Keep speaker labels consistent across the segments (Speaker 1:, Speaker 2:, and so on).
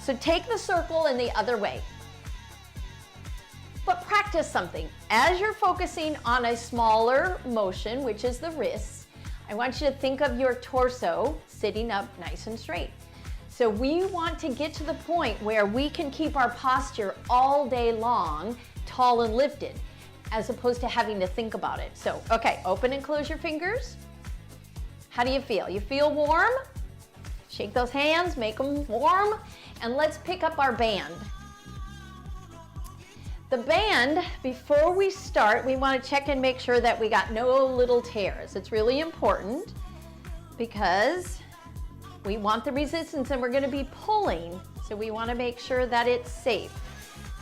Speaker 1: So take the circle in the other way. But practice something. As you're focusing on a smaller motion, which is the wrists, I want you to think of your torso sitting up nice and straight. So we want to get to the point where we can keep our posture all day long, tall and lifted, as opposed to having to think about it. So, okay, open and close your fingers. How do you feel? You feel warm? Shake those hands, make them warm, and let's pick up our band. The band, before we start, we want to check and make sure that we got no little tears. It's really important because we want the resistance and we're going to be pulling, so we want to make sure that it's safe.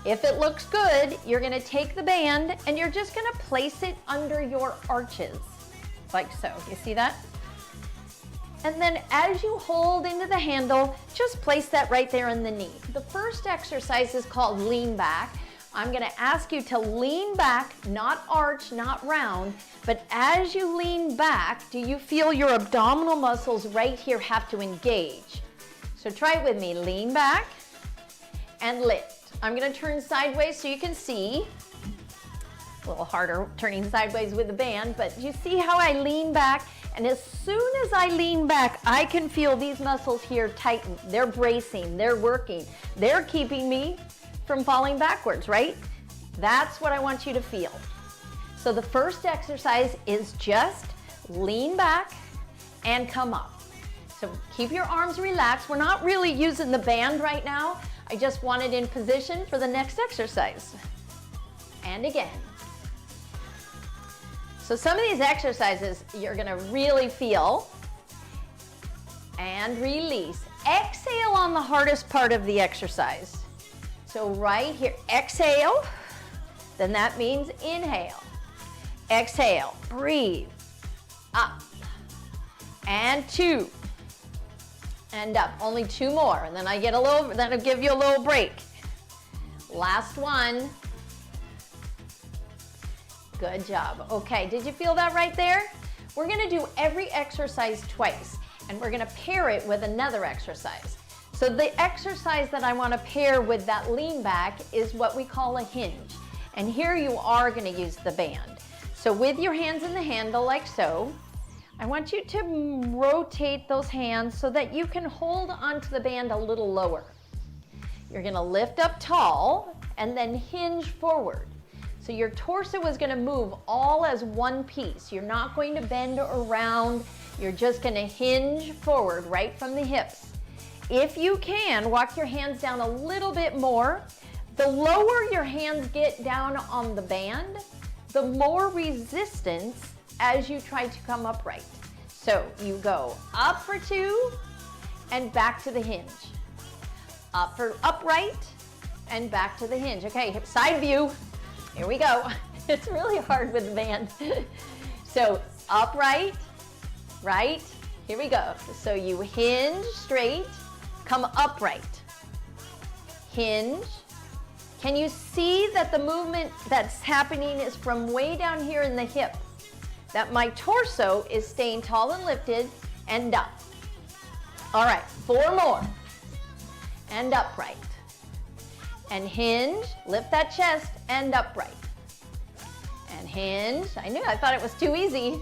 Speaker 1: If it looks good, you're going to take the band and you're just going to place it under your arches, like so. You see that? And then as you hold into the handle, just place that right there in the knee. The first exercise is called lean back. I'm going to ask you to lean back, not arch, not round, but as you lean back, do you feel your abdominal muscles right here have to engage? So try it with me. Lean back and lift. I'm going to turn sideways so you can see. A little harder turning sideways with the band, but you see how I lean back? And as soon as I lean back, I can feel these muscles here tighten. They're bracing, they're working, they're keeping me from falling backwards, right? That's what I want you to feel. So the first exercise is just lean back and come up. So keep your arms relaxed. We're not really using the band right now. I just want it in position for the next exercise. And again. So some of these exercises you're gonna really feel. And release. Exhale on the hardest part of the exercise. So right here, exhale, then that means inhale. Exhale, breathe, up, and 2, and up. Only 2 more, and then then I'll give you a little break. Last one. Good job. Okay, did you feel that right there? We're gonna do every exercise twice, and we're gonna pair it with another exercise. So the exercise that I want to pair with that lean back is what we call a hinge. And here you are going to use the band. So with your hands in the handle like so, I want you to rotate those hands so that you can hold onto the band a little lower. You're going to lift up tall and then hinge forward. So your torso is going to move all as one piece. You're not going to bend around. You're just going to hinge forward right from the hips. If you can, walk your hands down a little bit more. The lower your hands get down on the band, the more resistance as you try to come upright. So you go up for 2 and back to the hinge. Up for upright and back to the hinge. Okay, hip side view. Here we go. It's really hard with the band. So upright, right? Here we go. So you hinge straight. Come upright, hinge. Can you see that the movement that's happening is from way down here in the hip? That my torso is staying tall and lifted and up. All right, 4 more. And upright. And hinge, lift that chest and upright. And hinge, I thought it was too easy.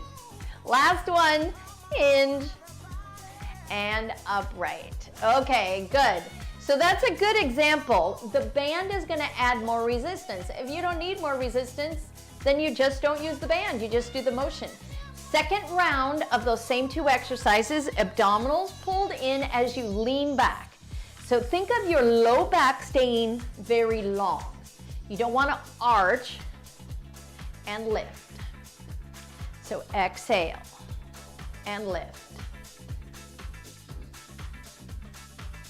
Speaker 1: Last one, hinge and upright. Okay, good. So that's a good example. The band is going to add more resistance. If you don't need more resistance, then you just don't use the band. You just do the motion. Second round of those same 2 exercises, abdominals pulled in as you lean back. So think of your low back staying very long. You don't want to arch and lift. So exhale and lift.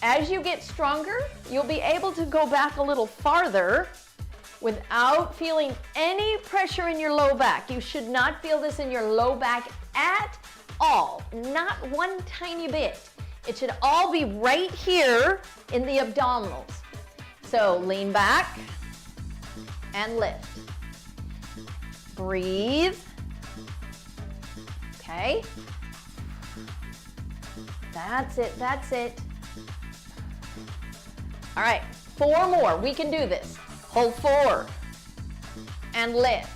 Speaker 1: As you get stronger, you'll be able to go back a little farther without feeling any pressure in your low back. You should not feel this in your low back at all, not one tiny bit. It should all be right here in the abdominals. So lean back and lift. Breathe. Okay. That's it, that's it. All right, 4 more. We can do this. Hold 4 and lift.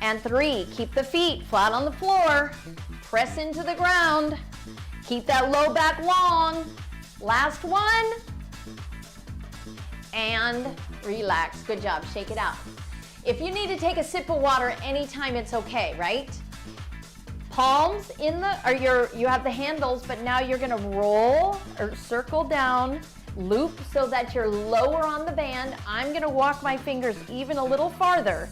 Speaker 1: And 3, keep the feet flat on the floor. Press into the ground. Keep that low back long. Last one. And relax. Good job. Shake it out. If you need to take a sip of water anytime, it's okay, right? Palms in the, or you have the handles, but now you're gonna roll or circle down, loop so that you're lower on the band. I'm gonna walk my fingers even a little farther.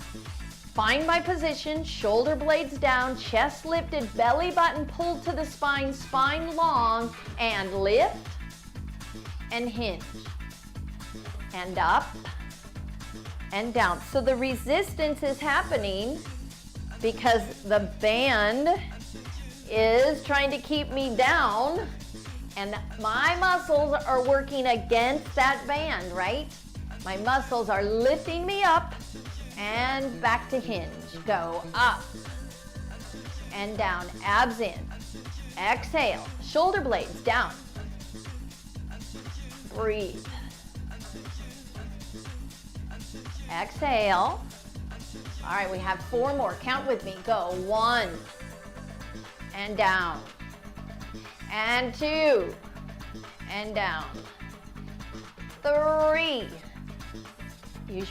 Speaker 1: Find my position, shoulder blades down, chest lifted, belly button pulled to the spine, spine long, and lift and hinge. And up and down. So the resistance is happening because the band is trying to keep me down and my muscles are working against that band, right? My muscles are lifting me up and back to hinge. Go up and down, abs in. Exhale, shoulder blades down. Breathe. Exhale. All right, we have 4 more. Count with me. Go 1 and down. And 2 and down. 3. You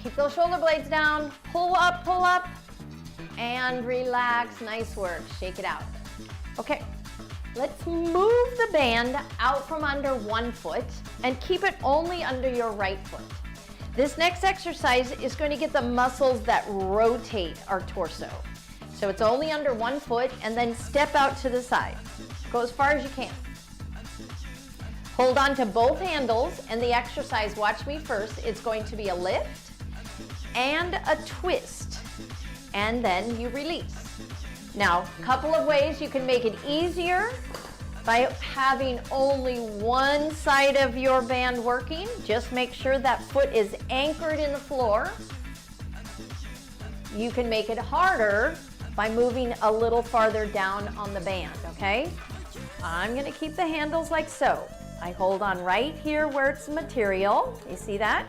Speaker 1: keep those shoulder blades down. Pull up, and relax. Nice work. Shake it out. Okay, let's move the band out from under one foot and keep it only under your right foot. This next exercise is going to get the muscles that rotate our torso. So it's only under one foot and then step out to the side. Go as far as you can. Hold on to both handles and the exercise, watch me first, it's going to be a lift and a twist. And then you release. Now, a couple of ways you can make it easier by having only one side of your band working. Just make sure that foot is anchored in the floor. You can make it harder by moving a little farther down on the band, okay? I'm gonna keep the handles like so. I hold on right here where it's material. You see that?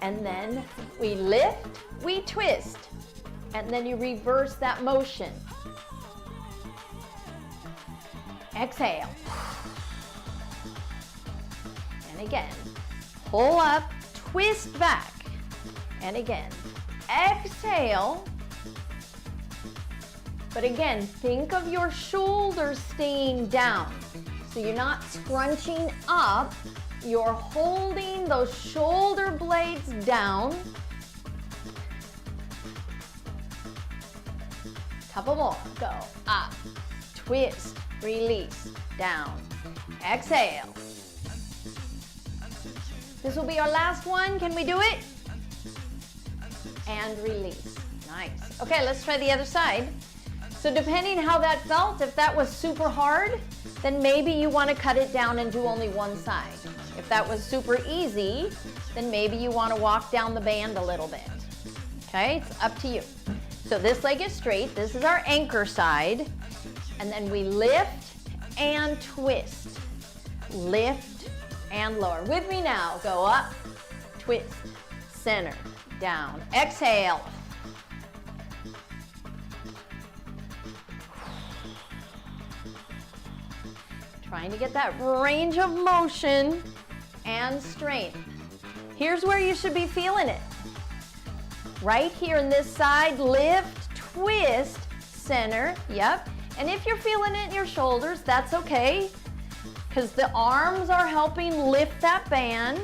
Speaker 1: And then we lift, we twist, and then you reverse that motion. Exhale. And again, pull up, twist back. And again, exhale. But again, think of your shoulders staying down. So you're not scrunching up, you're holding those shoulder blades down. Couple more, go up, twist, release, down, exhale. This will be our last one, can we do it? And release, nice. Okay, let's try the other side. So depending how that felt, if that was super hard, then maybe you want to cut it down and do only one side. If that was super easy, then maybe you want to walk down the band a little bit. Okay, it's up to you. So this leg is straight, this is our anchor side, and then we lift and twist. Lift and lower. With me now, go up, twist, center, down, exhale. Trying to get that range of motion and strength. Here's where you should be feeling it. Right here in this side, lift, twist, center, yep. And if you're feeling it in your shoulders, that's okay, because the arms are helping lift that band.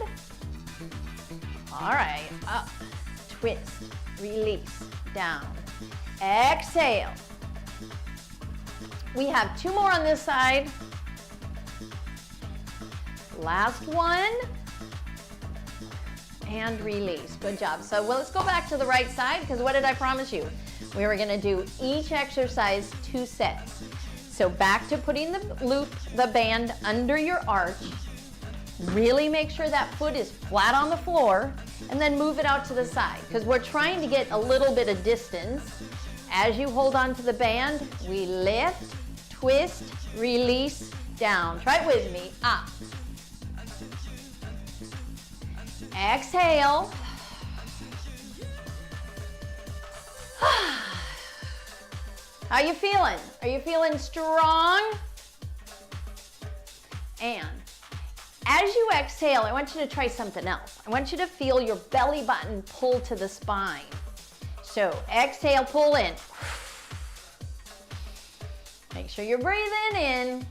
Speaker 1: All right, up, twist, release, down, exhale. We have 2 more on this side. Last one, and release. Good job. So let's go back to the right side, because what did I promise you? We were gonna do each exercise 2 sets. So back to putting the band under your arch. Really make sure that foot is flat on the floor, and then move it out to the side, because we're trying to get a little bit of distance. As you hold on to the band, we lift, twist, release, down. Try it with me. Up, Exhale. How you feeling? Are you feeling strong? And as you exhale, I want you to try something else. I want you to feel your belly button pull to the spine. So exhale, pull in. Make sure you're breathing in.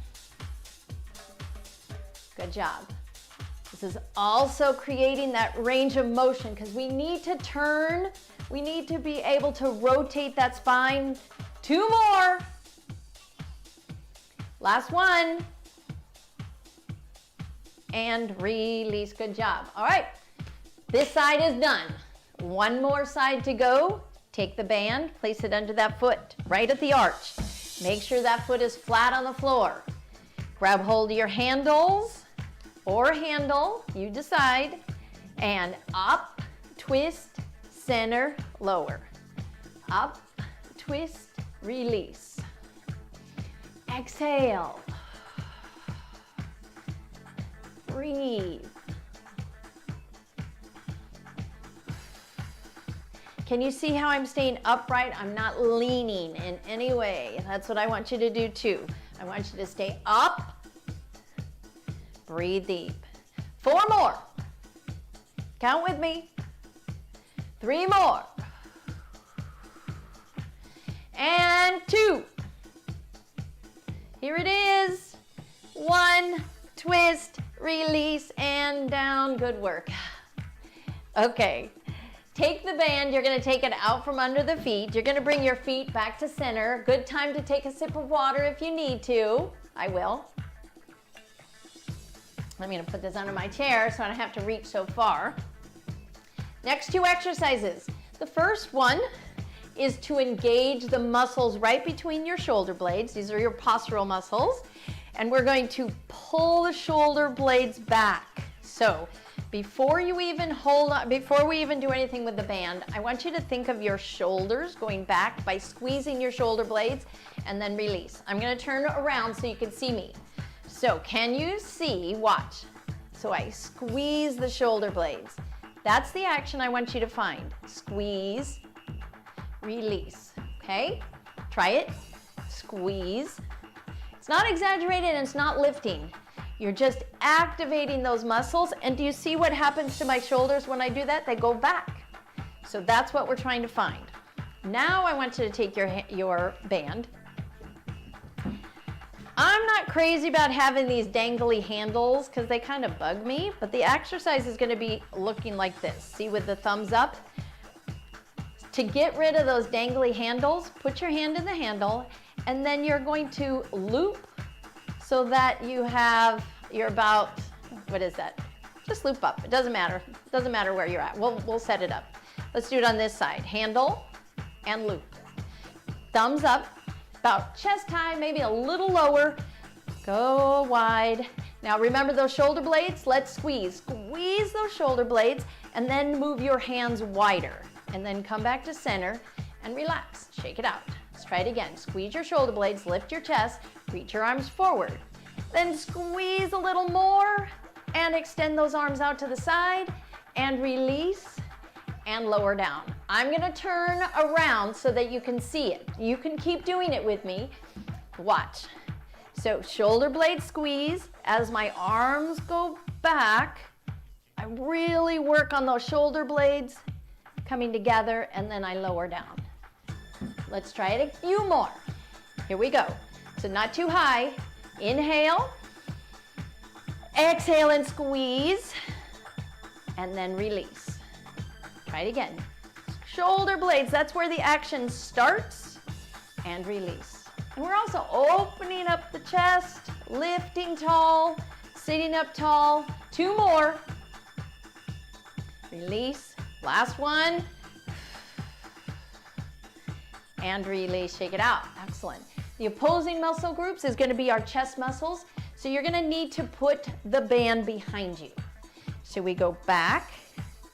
Speaker 1: Good job. This is also creating that range of motion because we need to turn. We need to be able to rotate that spine. 2 more. Last one. And release. Good job. All right. This side is done. One more side to go. Take the band, place it under that foot, right at the arch. Make sure that foot is flat on the floor. Grab hold of your handles or handle, you decide, and up, twist, center, lower. Up, twist, release. Exhale. Breathe. Can you see how I'm staying upright? I'm not leaning in any way. That's what I want you to do too. I want you to stay up. Breathe deep. 4 more. Count with me. 3 more. And 2. Here it is. 1, twist, release, and down. Good work. Okay. Take the band, you're going to take it out from under the feet. You're going to bring your feet back to center. Good time to take a sip of water if you need to. I will. I'm going to put this under my chair so I don't have to reach so far. Next 2 exercises. The first one is to engage the muscles right between your shoulder blades. These are your postural muscles. And we're going to pull the shoulder blades back. So before we even do anything with the band, I want you to think of your shoulders going back by squeezing your shoulder blades and then release. I'm going to turn around so you can see me. So can you see? Watch. So I squeeze the shoulder blades. That's the action I want you to find. Squeeze, release. Okay? Try it. Squeeze. It's not exaggerated and it's not lifting. You're just activating those muscles. And do you see what happens to my shoulders when I do that? They go back. So that's what we're trying to find. Now I want you to take your band. I'm not crazy about having these dangly handles because they kind of bug me, but the exercise is going to be looking like this. See, with the thumbs up? To get rid of those dangly handles, put your hand in the handle, and then you're going to loop so that you're about, what is that? Just loop up. It doesn't matter. It doesn't matter where you're at. We'll set it up. Let's do it on this side. Handle and loop. Thumbs up, about chest high, maybe a little lower. Go wide. Now remember those shoulder blades? Let's squeeze. Squeeze those shoulder blades and then move your hands wider. And then come back to center and relax. Shake it out. Let's try it again. Squeeze your shoulder blades, lift your chest, reach your arms forward. Then squeeze a little more and extend those arms out to the side and release and lower down. I'm going to turn around so that you can see it. You can keep doing it with me. Watch. So shoulder blade squeeze. As my arms go back, I really work on those shoulder blades coming together, and then I lower down. Let's try it a few more. Here we go. So not too high. Inhale, exhale and squeeze, and then release. Try it again. Shoulder blades, that's where the action starts, and release. And we're also opening up the chest, lifting tall, sitting up tall. 2 more. Release. Last one. And release. Shake it out. Excellent. The opposing muscle groups is going to be our chest muscles. So you're going to need to put the band behind you. So we go back,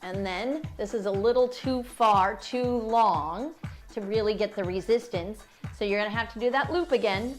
Speaker 1: and then this is a little too far, too long to really get the resistance. So you're going to have to do that loop again.